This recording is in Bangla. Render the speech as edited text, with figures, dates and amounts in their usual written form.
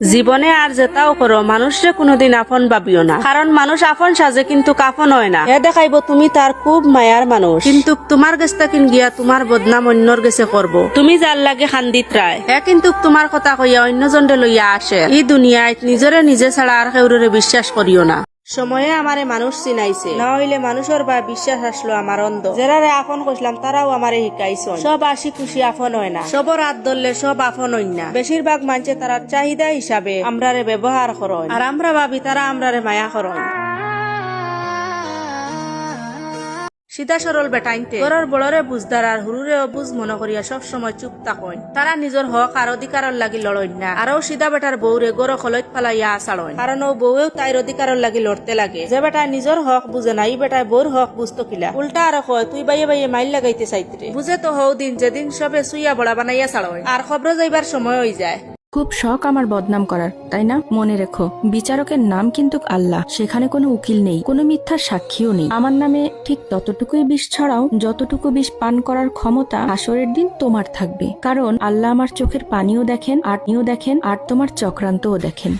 জীবনে আর যেটাও করো মানুষরে কোনোদিন আপন ভাবিও না, কারণ মানুষ আপন সাজে কিন্তু কাফন হয় না। এ দেখাইব তুমি তার খুব মায়ার মানুষ, কিন্তু তোমার গেছটা কিন গিয়া তোমার বদনাম অন্যর গেছে করব। তুমি যার লাগে খান্দিত রায় হে কিন্তু তোমার কথা কইয়া অন্যজনরে লইয়া আসে। এই দুনিয়ায় নিজরে নিজে ছাড়া আর কেউরে বিশ্বাস করিও না। সময়ে আমারে মানুষ চিনাইছে, না হইলে মানুষের বা বিশ্বাস আসলো আমার অন্ধ। যারারে আপন কইলাম তারাও আমারে শিকাইছে। সব আসি খুশি আপন হয় না, সবর হাত ধরলে সব আপন হই না। বেশিরভাগ মানুষে তারার চাহিদা হিসাবে আমরারে ব্যবহার করেন, আর আমরা ভাবি তারা আমরারে মায়া করেন। সিধা সরল বেটাইনতে ঘরের বড়রে বুঝদার আর হুরুরে অবুজ মনে করিয়া সব সময় চুপ থাকেন। তারা নিজের হক আর অধিকারের লাগি লড়েন না। আরও সিধা বেটার বউরে গড় খলৈত ফালাইয়া আসাড়েন, কারণ ও বউয়েও তাইর অধিকারের লাগি লড়তে লাগে। যে বেটায় নিজের হক বুঝে না, এই বেটায় বউর হক বুঝতো কিলা। উল্টা আর কয় তুই বাইয়ে বাইয়ে মাইল লাগাইতে চাইতে। বুঝে তো হও দিন যেদিন সবে সুইয়া বড়া বানাইয়া ছাড়েন আর খবর যাইবার সময় হয়ে যায়। খুব শখ আমার বদনাম করার, তাই না? মনে রেখো, বিচারকের নাম কিন্তু আল্লাহ। সেখানে কোনো উকিল নেই, কোনো মিথ্যার সাক্ষীও নেই। আমার নামে ঠিক ততটুকুই বিষ ছড়াও যতটুকু বিষ পান করার ক্ষমতা হাসরের দিন তোমার থাকবে। কারণ আল্লাহ আমার চোখের পানিও দেখেন, আর তোমার চক্রান্তও দেখেন।